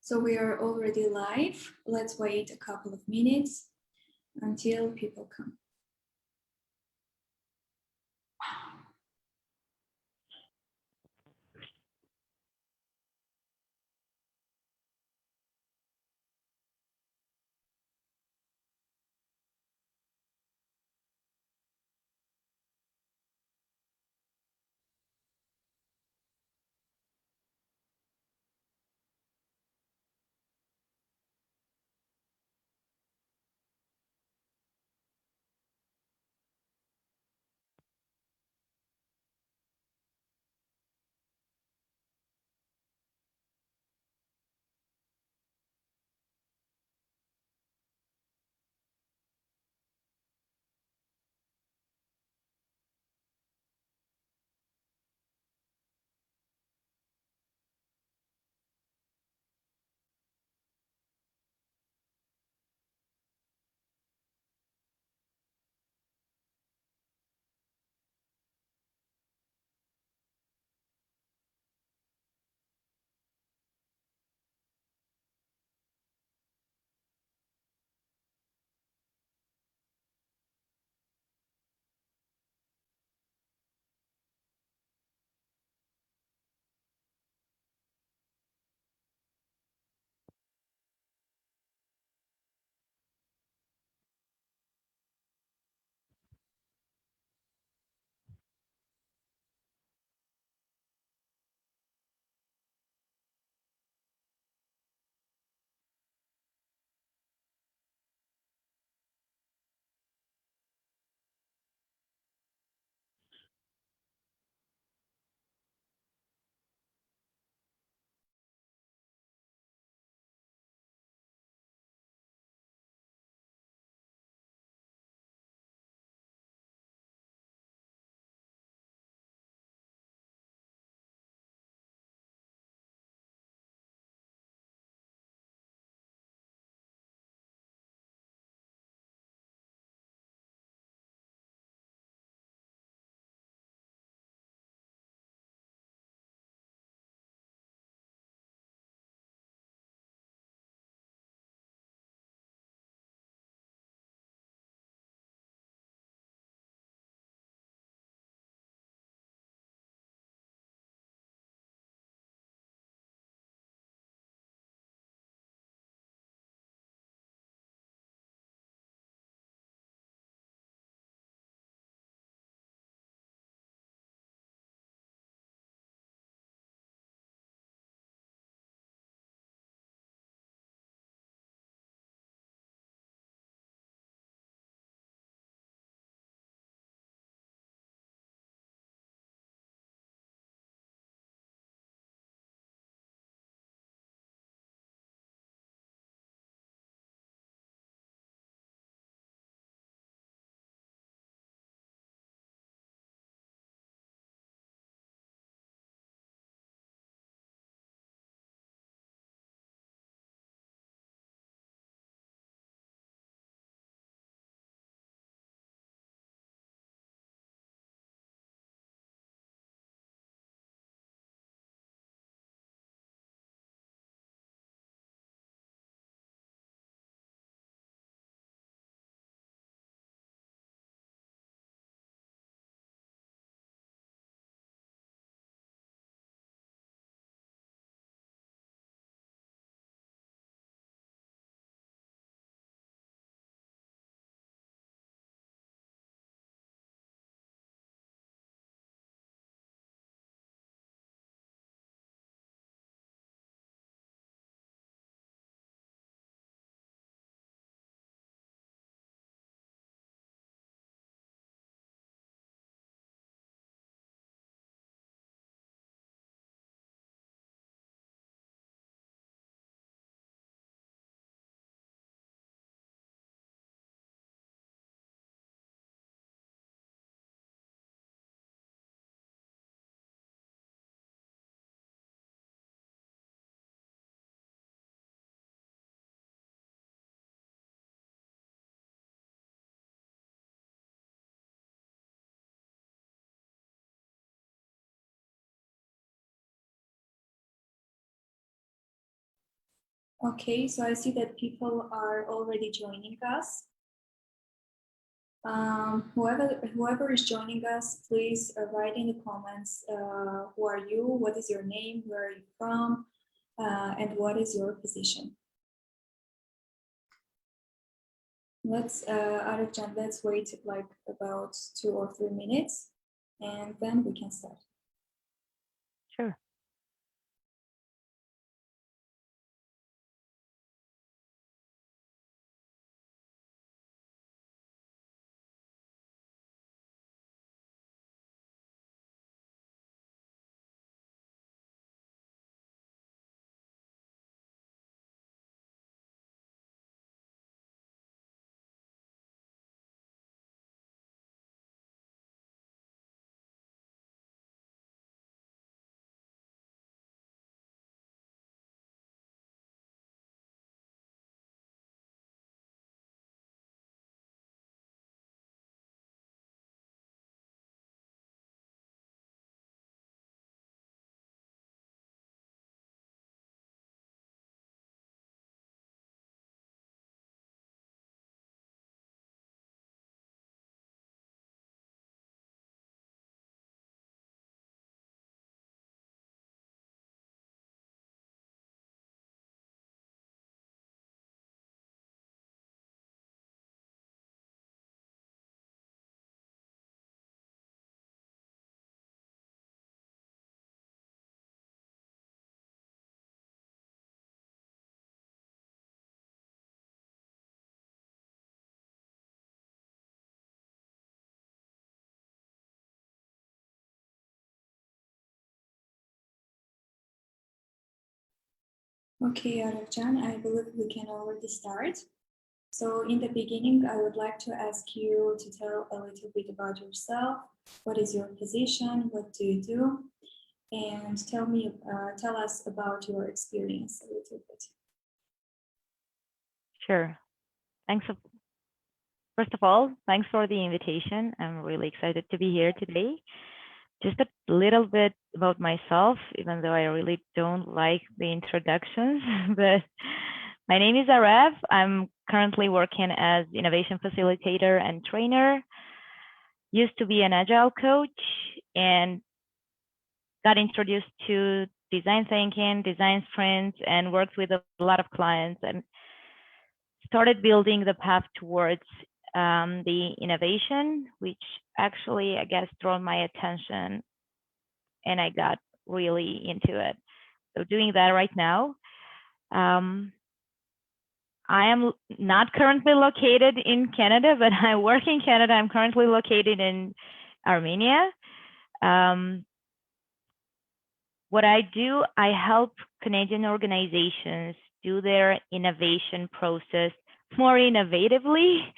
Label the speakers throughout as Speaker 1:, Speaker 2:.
Speaker 1: So we are already live. Let's wait a couple of minutes until people come. Okay, so I see that people are already joining us. Whoever is joining us, please write in the comments, who are you, what is your name, where are you from, and what is your position. Let's, Arifjan, let's wait like about 2 or 3 minutes, and then we can start.
Speaker 2: Sure.
Speaker 1: Okay, Arifjan, I believe we can already start. So in the beginning, I would like to ask you to tell a little bit about yourself. What is your position? What do you do? And tell us about your experience a little bit.
Speaker 2: Sure. Thanks. First of all, thanks for the invitation. I'm really excited to be here today. Just a little bit about myself, even though I really don't like the introductions, but my name is Arev. I'm currently working as innovation facilitator and trainer. Used to be an agile coach and got introduced to design thinking, design sprints, and worked with a lot of clients and started building the path towards the innovation, which actually, I guess, drawn my attention and I got really into it. So doing that right now. I am not currently located in Canada, but I work in Canada. I'm currently located in Armenia. What I do, I help Canadian organizations do their innovation process more innovatively.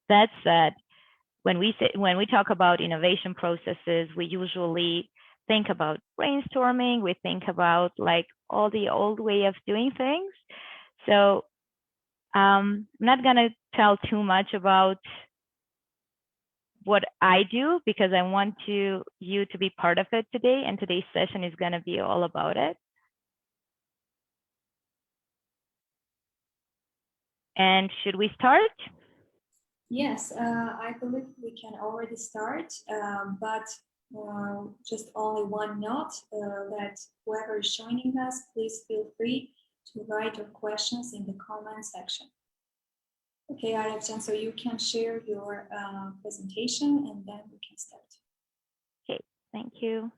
Speaker 2: That said, when we talk about innovation processes, we usually think about brainstorming. We think about like all the old way of doing things. So I'm not gonna tell too much about what I do because I want you to be part of it today, and today's session is gonna be all about it. And should we start?
Speaker 1: Yes, I believe we can already start, but just only one note that whoever is joining us, please feel free to write your questions in the comment section. Okay, Arifjan, so you can share your presentation and then we can start.
Speaker 2: Okay, thank you.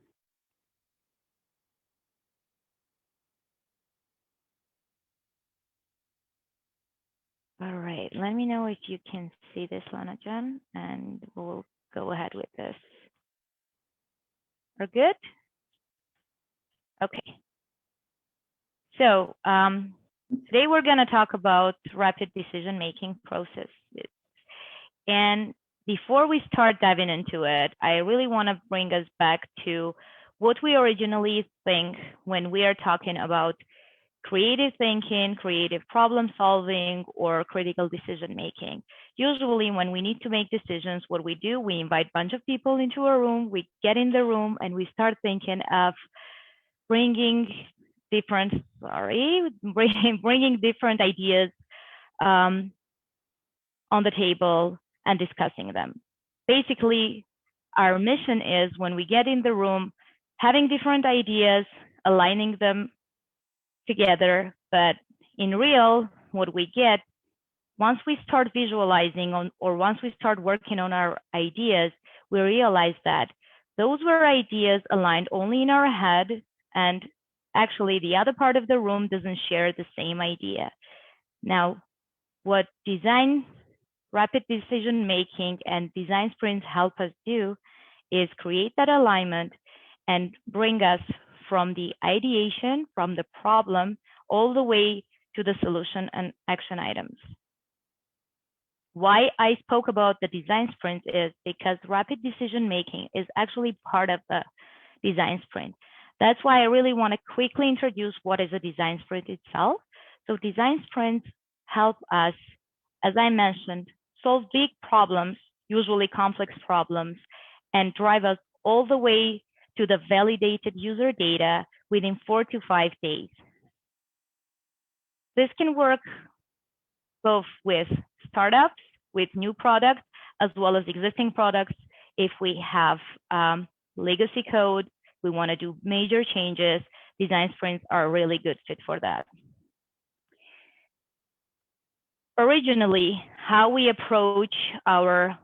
Speaker 2: All right, let me know if you can see this, Lana Jan, and we'll go ahead with this. We're good? Okay. So today we're going to talk about rapid decision-making processes. And before we start diving into it, I really want to bring us back to what we originally think when we are talking about creative thinking, creative problem solving, or critical decision making. Usually when we need to make decisions, what we do, we invite a bunch of people into a room, we get in the room, and we start thinking of bringing bringing different ideas on the table and discussing them. Basically, our mission is when we get in the room, having different ideas, aligning them together, but in real, what we get, once we start visualizing on, or once we start working on our ideas, we realize that those were ideas aligned only in our head, and actually the other part of the room doesn't share the same idea. Now, what rapid decision making and design sprints help us do is create that alignment and bring us from the ideation, from the problem, all the way to the solution and action items. Why I spoke about the design sprint is because rapid decision making is actually part of the design sprint. That's why I really want to quickly introduce what is a design sprint itself. So design sprints help us, as I mentioned, solve big problems, usually complex problems, and drive us all the way to the validated user data within 4 to 5 days. This can work both with startups, with new products, as well as existing products. If we have legacy code, we want to do major changes, design sprints are a really good fit for that. Originally, how we approach our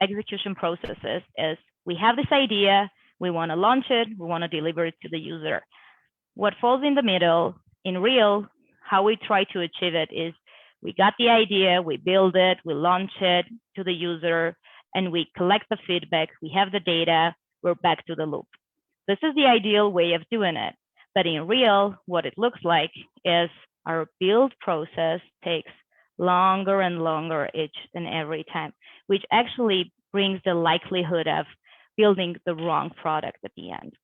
Speaker 2: execution processes is we have this idea, we want to launch it, we want to deliver it to the user. What falls in the middle, in real, how we try to achieve it is we got the idea, we build it, we launch it to the user, and we collect the feedback, we have the data, we're back to the loop. This is the ideal way of doing it. But in real, what it looks like is our build process takes longer and longer each and every time, which actually brings the likelihood of building the wrong product at the end.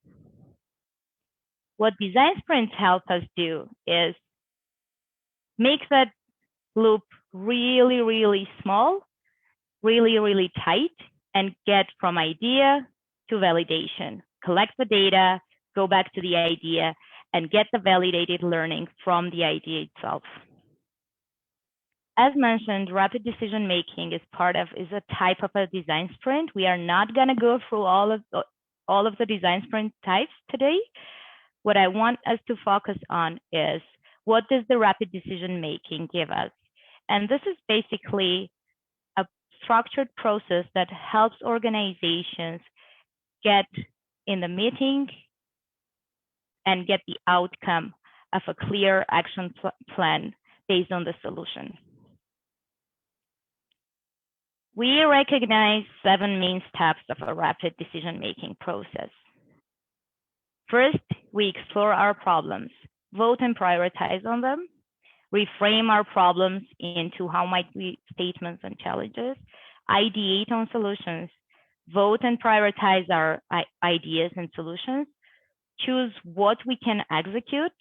Speaker 2: What design sprints help us do is make that loop really, really small, really, really tight, and get from idea to validation. Collect the data, go back to the idea, and get the validated learning from the idea itself. As mentioned, rapid decision making is a type of a design sprint. We are not going to go through all of the design sprint types today. What I want us to focus on is what does the rapid decision making give us? And this is basically a structured process that helps organizations get in the meeting and get the outcome of a clear action plan based on the solution. We recognize 7 main steps of a rapid decision-making process. First, we explore our problems, vote and prioritize on them, reframe our problems into how might we statements and challenges, ideate on solutions, vote and prioritize our ideas and solutions, choose what we can execute,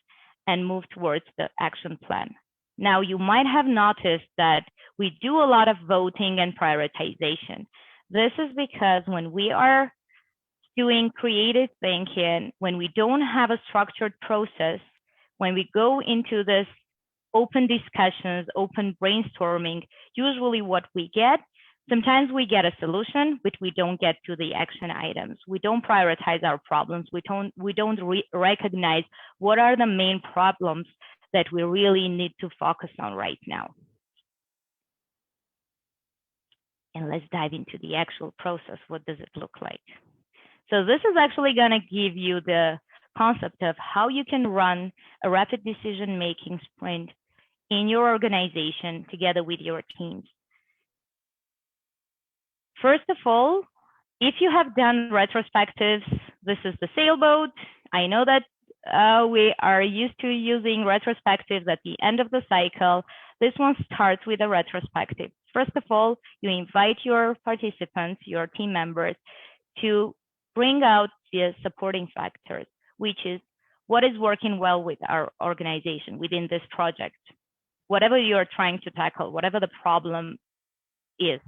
Speaker 2: and move towards the action plan. Now, you might have noticed that we do a lot of voting and prioritization. This is because when we are doing creative thinking, when we don't have a structured process, when we go into this open discussions, open brainstorming, usually what we get, sometimes we get a solution, but we don't get to the action items. We don't prioritize our problems. We don't recognize what are the main problems that we really need to focus on right now. And let's dive into the actual process. What does it look like? So this is actually going to give you the concept of how you can run a rapid decision-making sprint in your organization together with your teams. First of all, if you have done retrospectives, this is the sailboat. I know that we are used to using retrospectives at the end of the cycle. This one starts with a retrospective. First of all, you invite your participants, your team members, to bring out the supporting factors, which is what is working well with our organization within this project, whatever you're trying to tackle, whatever the problem is.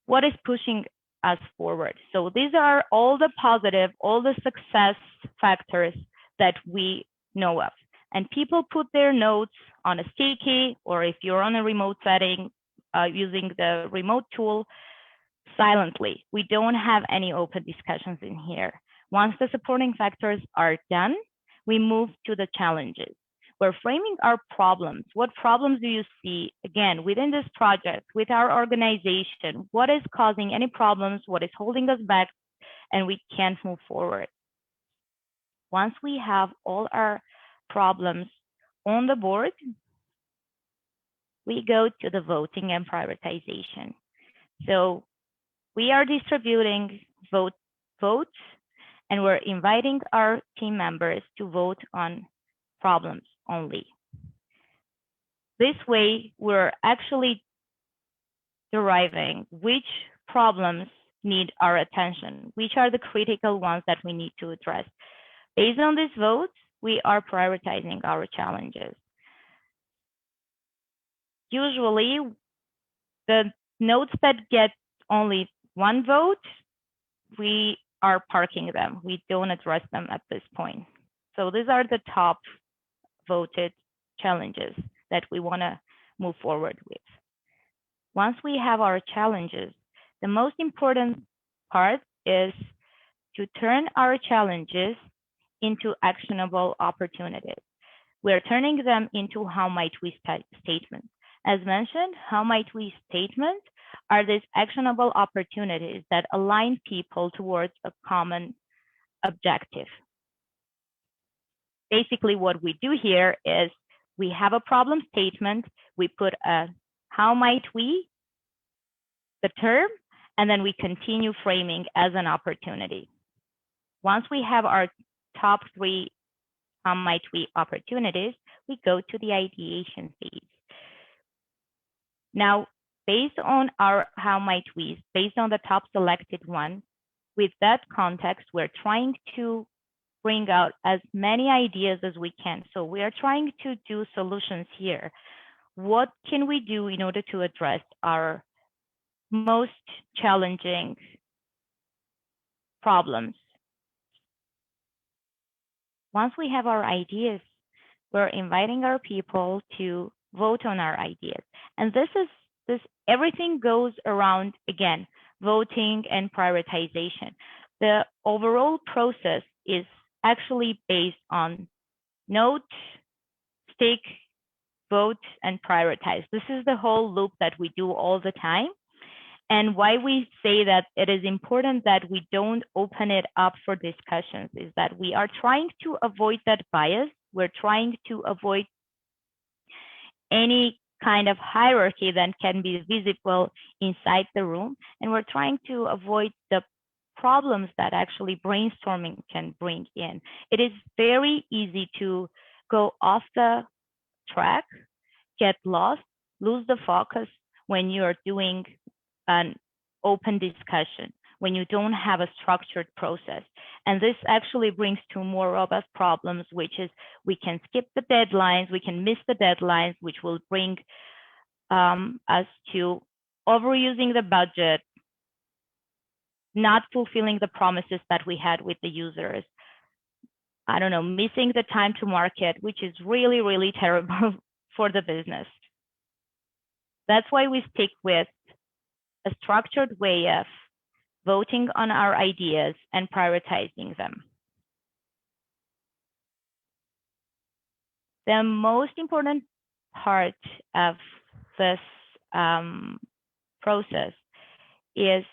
Speaker 2: What is pushing us forward? So these are all the positive, all the success factors that we know of. And people put their notes on a sticky, or if you're on a remote setting using the remote tool, silently. We don't have any open discussions in here. Once the supporting factors are done, we move to the challenges. We're framing our problems. What problems do you see, again, within this project, with our organization? What is causing any problems? What is holding us back? And we can't move forward. Once we have all our problems on the board, we go to the voting and prioritization. So we are distributing votes, and we're inviting our team members to vote on problems only. This way, we're actually deriving which problems need our attention, which are the critical ones that we need to address. Based on these votes, we are prioritizing our challenges. Usually, the notes that get only one vote, we are parking them. We don't address them at this point. So these are the top voted challenges that we want to move forward with. Once we have our challenges, the most important part is to turn our challenges into actionable opportunities. We're turning them into how might we statements. As mentioned, how might we statements are these actionable opportunities that align people towards a common objective. Basically, what we do here is we have a problem statement, we put a how might we, the term, and then we continue framing as an opportunity. Once we have our top 3 how might we opportunities, we go to the ideation phase. Now, based on our how might we, based on the top selected one, with that context, we're trying to bring out as many ideas as we can. So we are trying to do solutions here. What can we do in order to address our most challenging problems? Once we have our ideas, we're inviting our people to vote on our ideas. And this everything goes around, again, voting and prioritization. The overall process is actually based on note, stick, vote, and prioritize. This is the whole loop that we do all the time. And why we say that it is important that we don't open it up for discussions is that we are trying to avoid that bias. We're trying to avoid any kind of hierarchy that can be visible inside the room. And we're trying to avoid the problems that actually brainstorming can bring in. It is very easy to go off the track, get lost, lose the focus when you're doing an open discussion, when you don't have a structured process. And this actually brings to more robust problems, which is we can skip the deadlines, we can miss the deadlines, which will bring us to overusing the budget, not fulfilling the promises that we had with the users. I don't know, missing the time to market, which is really, really terrible for the business. That's why we stick with a structured way of voting on our ideas and prioritizing them. The most important part of this process is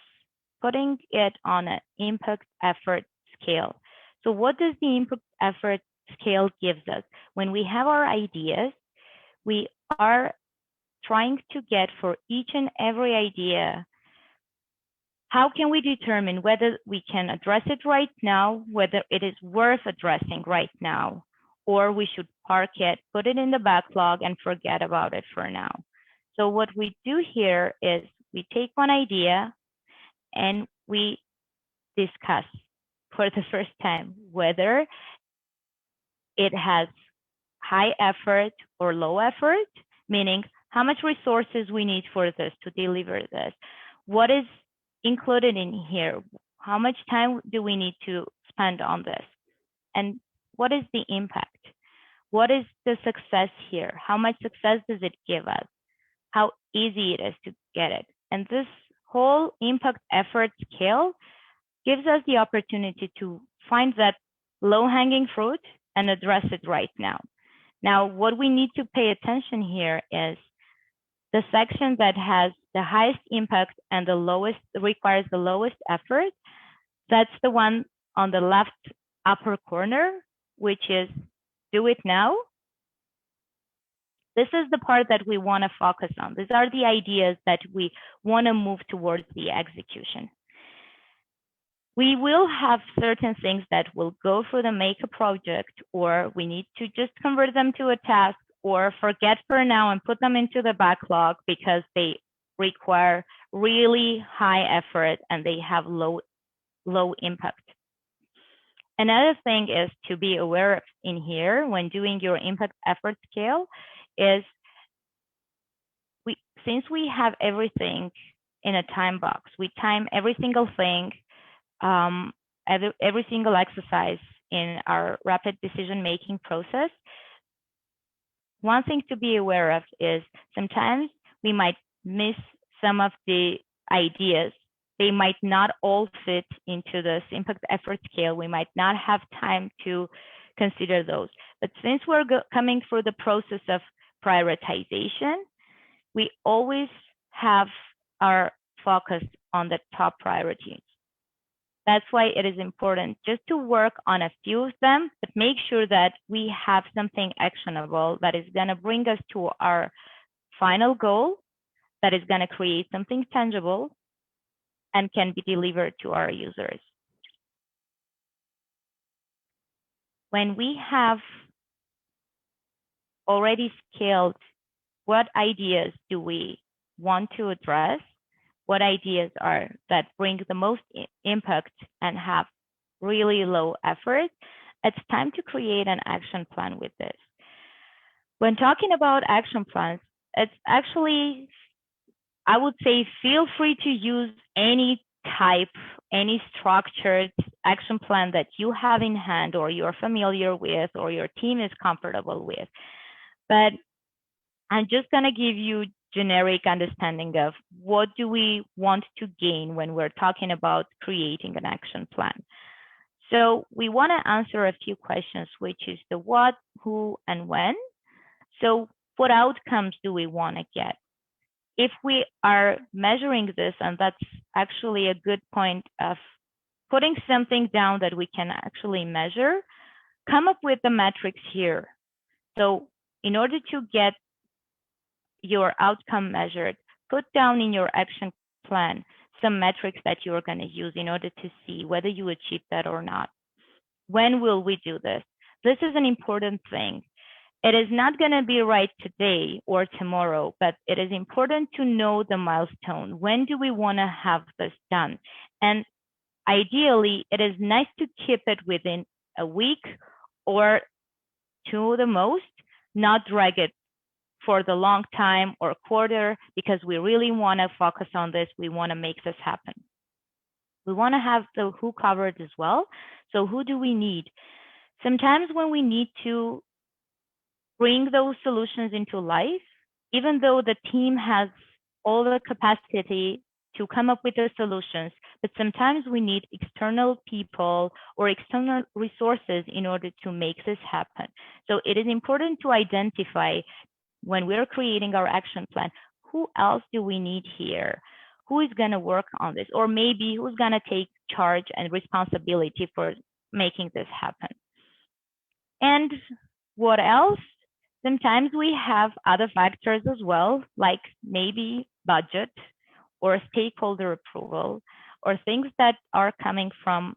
Speaker 2: putting it on an impact effort scale. So what does the impact effort scale gives us? When we have our ideas, we are trying to get for each and every idea, how can we determine whether we can address it right now, whether it is worth addressing right now, or we should park it, put it in the backlog, and forget about it for now. So what we do here is we take one idea and we discuss for the first time whether it has high effort or low effort, meaning how much resources we need for this to deliver this. What is included in here? How much time do we need to spend on this? And what is the impact? What is the success here? How much success does it give us? How easy it is to get it? And this whole impact effort scale gives us the opportunity to find that low-hanging fruit and address it right now. Now, what we need to pay attention here is the section that has the highest impact and the lowest, requires the lowest effort. That's the one on the left upper corner, which is do it now. This is the part that we want to focus on. These are the ideas that we want to move towards the execution. We will have certain things that will go through the make a project, or we need to just convert them to a task, or forget for now and put them into the backlog because they require really high effort and they have low impact. Another thing is to be aware of in here when doing your impact effort scale is since we have everything in a time box, we time every single thing, every single exercise in our rapid decision-making process. One thing to be aware of is sometimes we might miss some of the ideas. They might not all fit into this impact effort scale. We might not have time to consider those. But since we're coming through the process of prioritization, we always have our focus on the top priorities. That's why it is important just to work on a few of them, but make sure that we have something actionable that is going to bring us to our final goal, that is going to create something tangible and can be delivered to our users. When we have already scaled what ideas do we want to address, what ideas are that bring the most impact and have really low effort, it's time to create an action plan with this. When talking about action plans, it's actually, I would say, feel free to use any type, any structured action plan that you have in hand or you're familiar with or your team is comfortable with. But I'm just going to give you generic understanding of what do we want to gain when we're talking about creating an action plan. So we want to answer a few questions, which is the what, who, and when. So what outcomes do we want to get? If we are measuring this, and that's actually a good point of putting something down that we can actually measure, come up with the metrics here. So in order to get your outcome measured, put down in your action plan some metrics that you're going to use in order to see whether you achieve that or not. When will we do this? This is an important thing. It is not going to be right today or tomorrow, but it is important to know the milestone. When do we want to have this done? And ideally, it is nice to keep it within a week or two the most, not drag it for the long time or quarter, because we really want to focus on this. We want to make this happen. We want to have the who covered as well. So who do we need? Sometimes when we need to bring those solutions into life, even though the team has all the capacity to come up with the solutions, but sometimes we need external people or external resources in order to make this happen. So it is important to identify when we're creating our action plan, who else do we need here? Who is going to work on this? Or maybe who's going to take charge and responsibility for making this happen? And what else? Sometimes we have other factors as well, like maybe budget or stakeholder approval or things that are coming from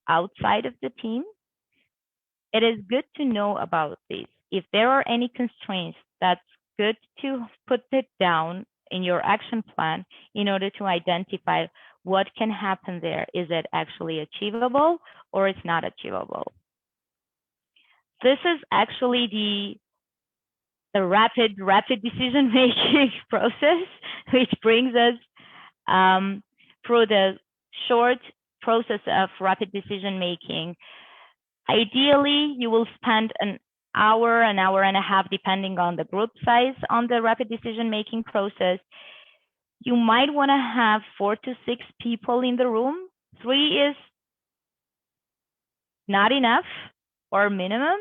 Speaker 2: outside of the team. It is good to know about these. If there are any constraints, that's good to put it down in your action plan in order to identify what can happen there. Is it actually achievable or it's not achievable? This is actually the rapid decision-making process, which brings us through the short process of rapid decision-making. Ideally, you will spend an hour and a half, depending on the group size on the rapid decision-making process, you might want to have 4 to 6 people in the room. 3 is not enough or minimum,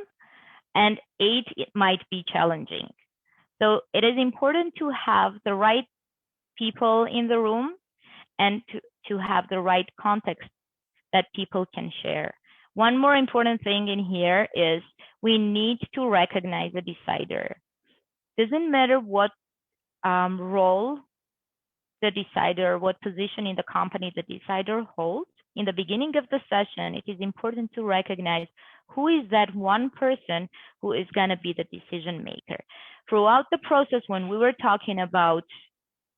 Speaker 2: and 8 it might be challenging. So it is important to have the right people in the room and to have the right context that people can share. One more important thing in here is we need to recognize the decider. Doesn't matter what role the decider, what position in the company the decider holds. In the beginning of the session, it is important to recognize who is that one person who is going to be the decision maker. Throughout the process, when we were talking about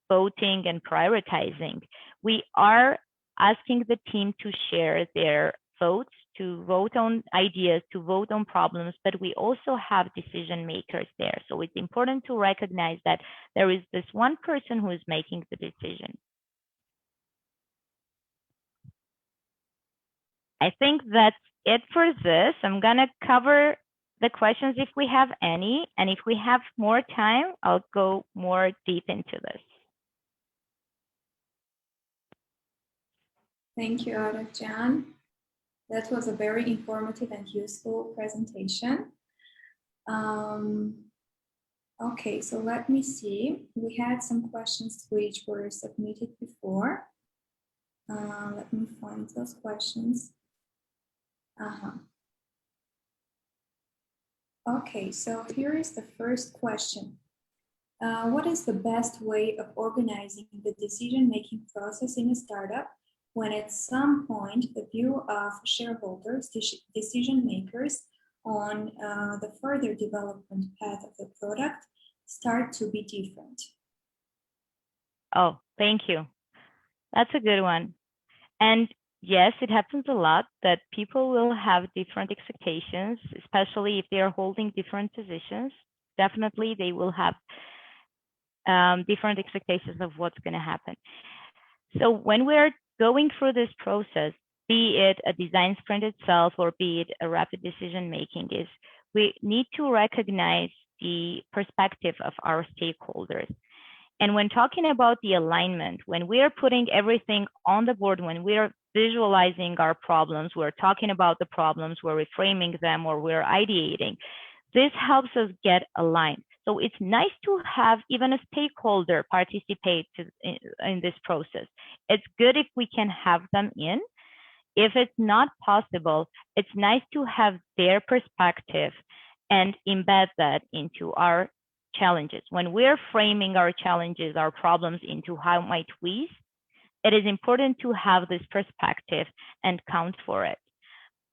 Speaker 2: voting and prioritizing, we are asking the team to share their votes, to vote on ideas, to vote on problems, but we also have decision makers there. So it's important to recognize that there is this one person who is making the decision. I think that's it for this. I'm going to cover the questions if we have any, and if we have more time, I'll go more deep into this.
Speaker 1: Thank you, Arev. That was a very informative and useful presentation. Okay, so let me see. We had some questions which were submitted before. Let me find those questions. Okay, so here is the first question. What is the best way of organizing the decision-making process in a startup when at some point the view of shareholders, decision makers on the further development path of the product start to be different?
Speaker 2: Oh, thank you. That's a good one. And yes, it happens a lot that people will have different expectations, especially if they are holding different positions. Definitely, they will have different expectations of what's going to happen. So when we're going through this process, be it a design sprint itself or be it a rapid decision making, is we need to recognize the perspective of our stakeholders. And when talking about the alignment, when we're putting everything on the board, when we're visualizing our problems, we're talking about the problems, we're reframing them, or we're ideating, this helps us get aligned. So it's nice to have even a stakeholder participate in this process. It's good if we can have them in. If it's not possible, it's nice to have their perspective and embed that into our challenges. When we're framing our challenges, our problems into how might we, it is important to have this perspective and count for it.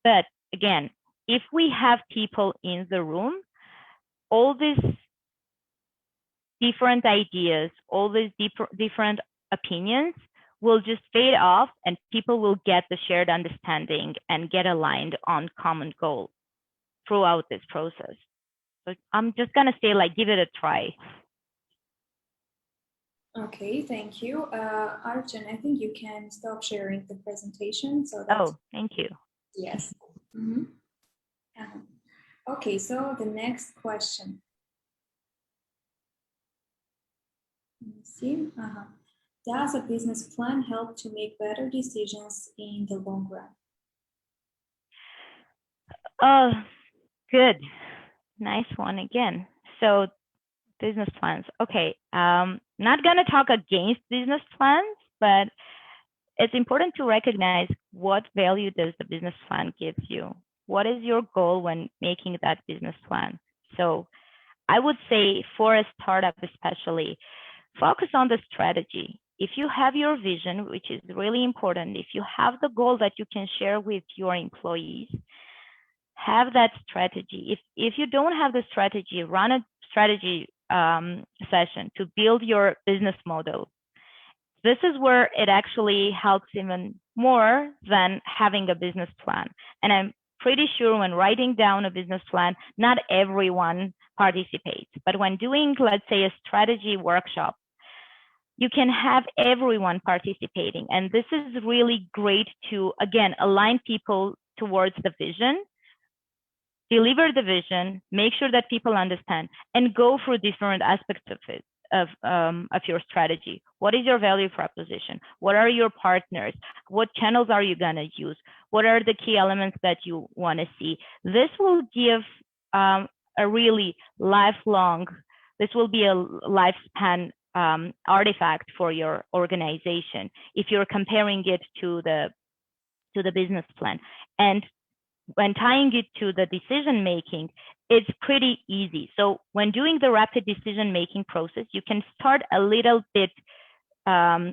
Speaker 2: But again, if we have people in the room, all these different ideas, all these different opinions will just fade off and people will get the shared understanding and get aligned on common goals throughout this process. So I'm just going to say, like, give it a try.
Speaker 1: Okay, thank you. Arjun, I think you can stop sharing the presentation. So that,
Speaker 2: oh, thank you.
Speaker 1: Yes. Mm-hmm. Okay, so the next question. Let me see. Does a business plan help to make better decisions in the long run?
Speaker 2: Oh, good. Nice one again. So business plans. Okay, not going to talk against business plans, but it's important to recognize what value does the business plan give you? What is your goal when making that business plan? So I would say for a startup especially, focus on the strategy. If you have your vision, which is really important, if you have the goal that you can share with your employees, have that strategy. If you don't have the strategy, run a strategy session to build your business model. This is where it actually helps even more than having a business plan. And I'm pretty sure when writing down a business plan, not everyone participates, but when doing, let's say, a strategy workshop, you can have everyone participating. And this is really great to, again, align people towards the vision deliver the vision, make sure that people understand, and go through different aspects of it, of your strategy. What is your value proposition? What are your partners? What channels are you going to use? What are the key elements that you want to see? This will give a really lifelong, this will be a lifespan artifact for your organization if you're comparing it to the business plan. And when tying it to the decision making, it's pretty easy. So when doing the rapid decision making process, you can start a little bit, I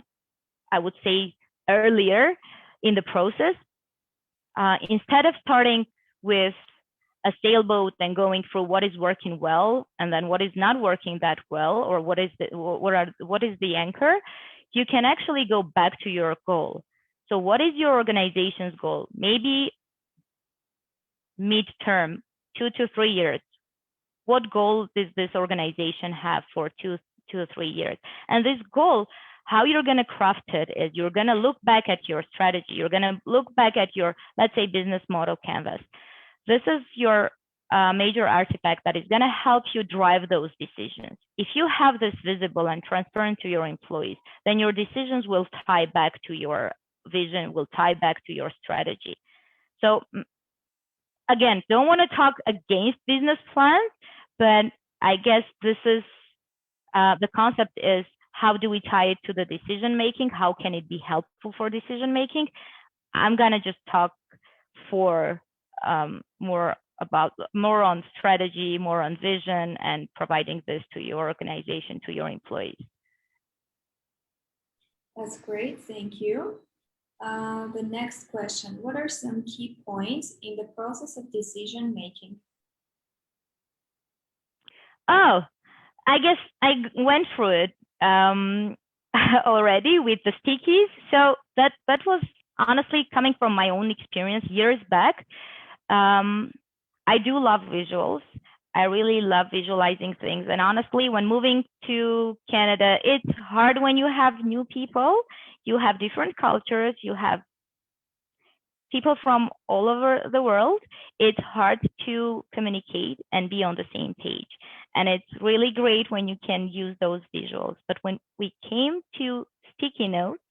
Speaker 2: would say, earlier in the process. Instead of starting with a sailboat and going through what is working well and then what is not working that well, or what is the anchor, you can actually go back to your goal. So what is your organization's goal? Maybe midterm, 2 to 3 years. What goal does this organization have for 2 to 3 years? And this goal, how you're going to craft it is you're going to look back at your strategy. You're going to look back at your, let's say, business model canvas. This is your major artifact that is going to help you drive those decisions. If you have this visible and transparent to your employees, then your decisions will tie back to your vision, will tie back to your strategy. So again, don't want to talk against business plans, but I guess this is the concept is, how do we tie it to the decision making? How can it be helpful for decision making? I'm gonna just talk for more on strategy, more on vision, and providing this to your organization, to your employees.
Speaker 1: That's great, thank you. The next question, what are some key points in the process of decision making?
Speaker 2: Oh, I guess I went through it already with the stickies. So that was honestly coming from my own experience years back. I do love visuals. I really love visualizing things. And honestly, when moving to Canada, it's hard when you have new people. You have different cultures. You have people from all over the world. It's hard to communicate and be on the same page. And it's really great when you can use those visuals. But when we came to sticky notes,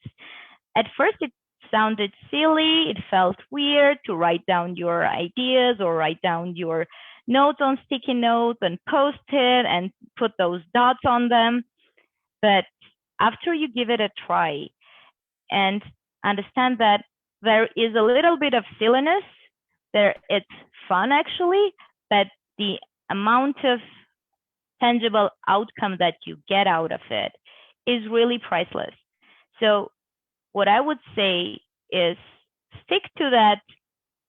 Speaker 2: at first it sounded silly. It felt weird to write down your ideas or write down your notes on sticky notes and post it and put those dots on them. But after you give it a try and understand that there is a little bit of silliness there, it's fun actually, but the amount of tangible outcome that you get out of it is really priceless. So what I would say is stick to that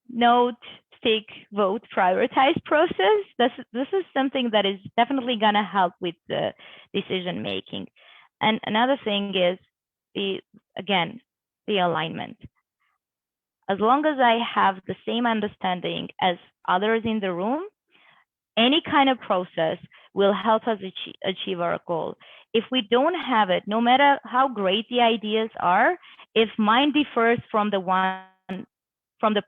Speaker 2: note, stick, vote, prioritize process. This is something that is definitely going to help with the decision making. And another thing is the alignment. As long as I have the same understanding as others in the room, any kind of process will help us achieve our goal. If we don't have it, no matter how great the ideas are, if mine differs from the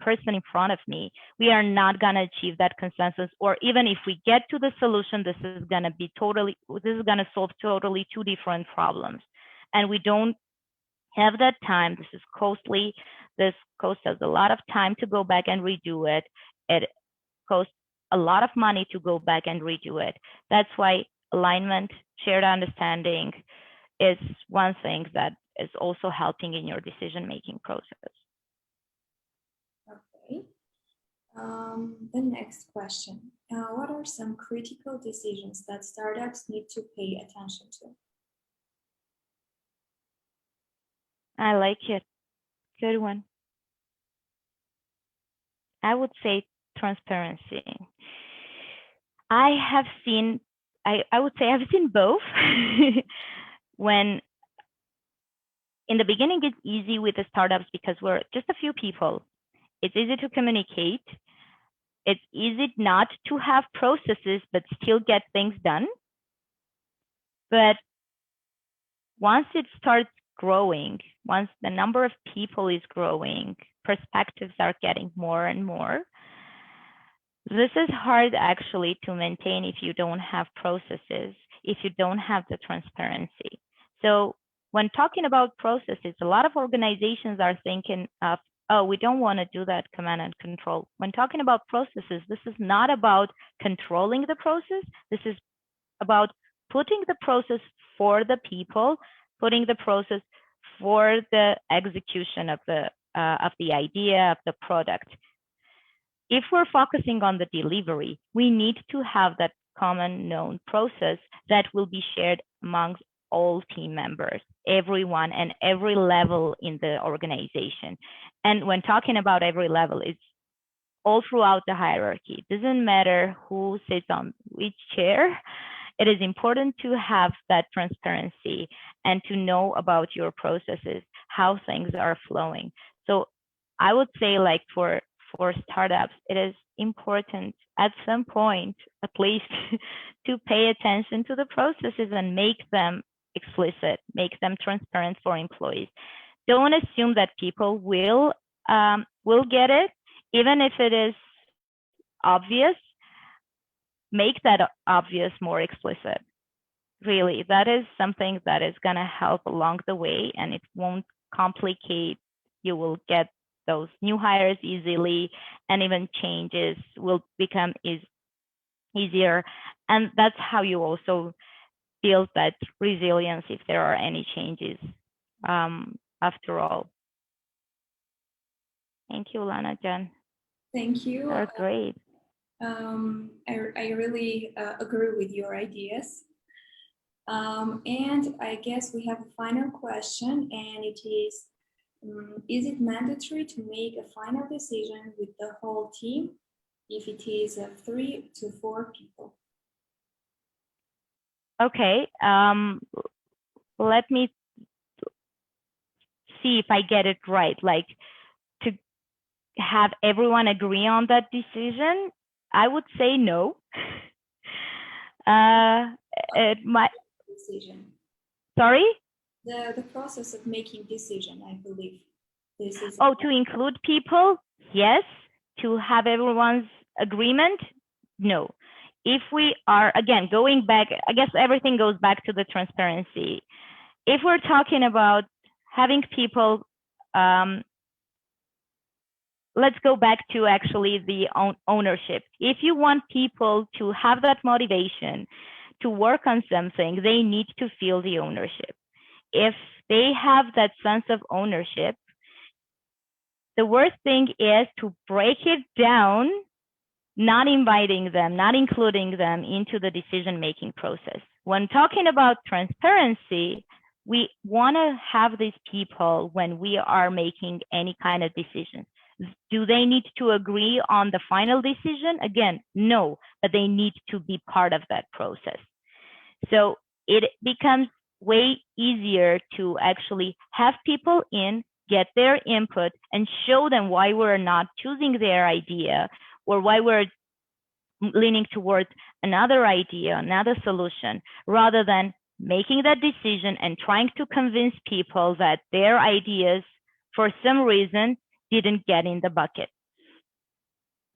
Speaker 2: person in front of me, we are not going to achieve that consensus. Or even if we get to the solution, this is going to solve totally two different problems. And we don't have that time. This is costly. This costs us a lot of time to go back and redo it. It costs a lot of money to go back and redo it. That's why alignment, shared understanding is one thing that is also helping in your decision-making process.
Speaker 1: Okay. The next question. What are some critical decisions that startups need to pay attention to?
Speaker 2: I like it. Good one. I would say transparency. I would say I've seen both. When in the beginning, it's easy with the startups because we're just a few people. It's easy to communicate. It's easy not to have processes, but still get things done. But once it starts growing, once the number of people is growing, perspectives are getting more and more, This is hard actually to maintain if you don't have processes, if you don't have the transparency. So when talking about processes, a lot of organizations are thinking of, oh, we don't want to do that command and control. When talking about processes, this is not about controlling the process. This is about putting the process for the people, putting the process for the execution of the idea, of the product. If we're focusing on the delivery, we need to have that common known process that will be shared amongst all team members, everyone and every level in the organization. And when talking about every level, it's all throughout the hierarchy. It doesn't matter who sits on which chair. It is important to have that transparency and to know about your processes, how things are flowing. So I would say, like, for startups, it is important at some point, at least, to pay attention to the processes and make them explicit, make them transparent for employees. Don't assume that people will get it, even if it is obvious. Make that obvious more explicit. Really, that is something that is going to help along the way, and it won't complicate. You will get those new hires easily, and even changes will become easier. And that's how you also build that resilience if there are any changes after all. Thank you, Lana Jen.
Speaker 1: Thank you.
Speaker 2: That was great.
Speaker 1: I really agree with your ideas. And I guess we have a final question, and it is it mandatory to make a final decision with the whole team if it is 3 to 4 people?
Speaker 2: Okay, let me see if I get it right. Like, to have everyone agree on that decision, I would say no. It might.
Speaker 1: Decision.
Speaker 2: Sorry?
Speaker 1: The process of making decision, I believe. This is.
Speaker 2: Oh, to include people? Yes. To have everyone's agreement? No. If we are, again, going back, I guess everything goes back to the transparency. If we're talking about having people, let's go back to actually the ownership. If you want people to have that motivation to work on something, they need to feel the ownership. If they have that sense of ownership, the worst thing is to break it down, not inviting them, not including them into the decision-making process. When talking about transparency, we want to have these people when we are making any kind of decision. Do they need to agree on the final decision? Again, no, but they need to be part of that process. So it becomes way easier to actually have people in, get their input, and show them why we're not choosing their idea or why we're leaning towards another idea, another solution, rather than making that decision and trying to convince people that their ideas, for some reason, didn't get in the bucket.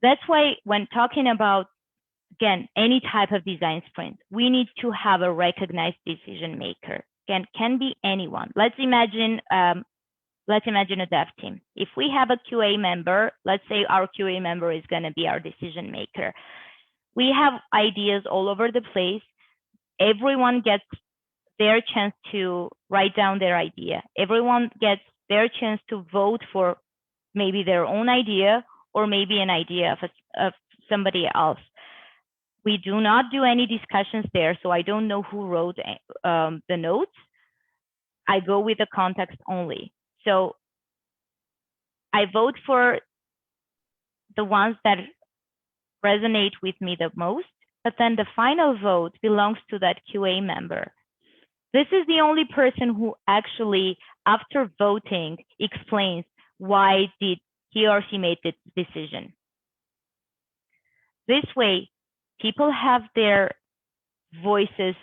Speaker 2: That's why when talking about, again, any type of design sprint, we need to have a recognized decision maker. Again, can be anyone. Let's imagine a dev team. If we have a QA member, let's say our QA member is going to be our decision maker. We have ideas all over the place. Everyone gets their chance to write down their idea. Everyone gets their chance to vote for maybe their own idea or maybe an idea of somebody else. We do not do any discussions there, so I don't know who wrote the notes. I go with the context only. So I vote for the ones that resonate with me the most, but then the final vote belongs to that QA member. This is the only person who actually, after voting, explains why did he or she made this decision. This way, people have their voices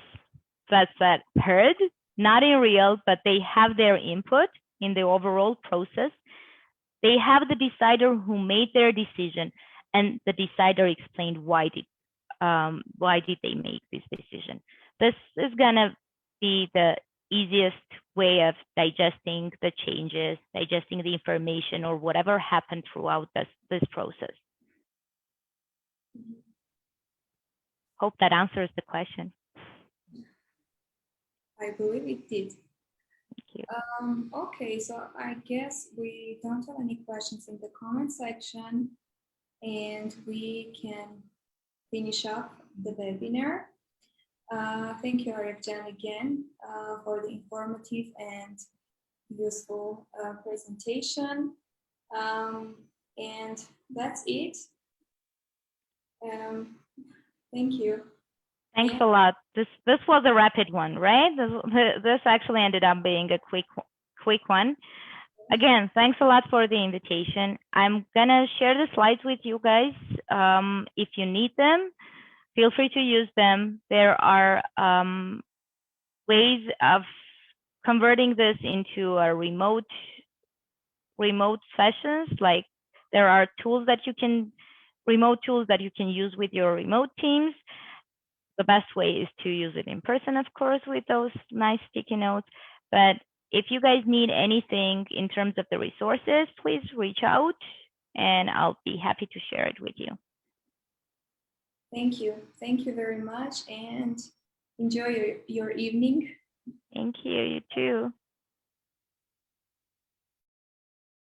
Speaker 2: that's heard, not in real, but they have their input in the overall process. They have the decider who made their decision, and the decider explained why did they make this decision. This is gonna be the easiest way of digesting the changes, digesting the information, or whatever happened throughout this process. Hope that answers the question.
Speaker 1: I believe it did.
Speaker 2: Thank you.
Speaker 1: Okay, so I guess we don't have any questions in the comment section, and we can finish up the webinar. Thank you, Arevjan, again for the informative and useful presentation. And that's it. Thank you.
Speaker 2: Thanks a lot. This was a rapid one, right? This actually ended up being a quick one. Again, thanks a lot for the invitation. I'm gonna share the slides with you guys. If you need them, feel free to use them. There are ways of converting this into a remote sessions. Like there are remote tools that you can use with your remote teams. The best way is to use it in person, of course, with those nice sticky notes. But if you guys need anything in terms of the resources, please reach out and I'll be happy to share it with you.
Speaker 1: Thank you. Thank you very much and enjoy your evening.
Speaker 2: Thank you. You too.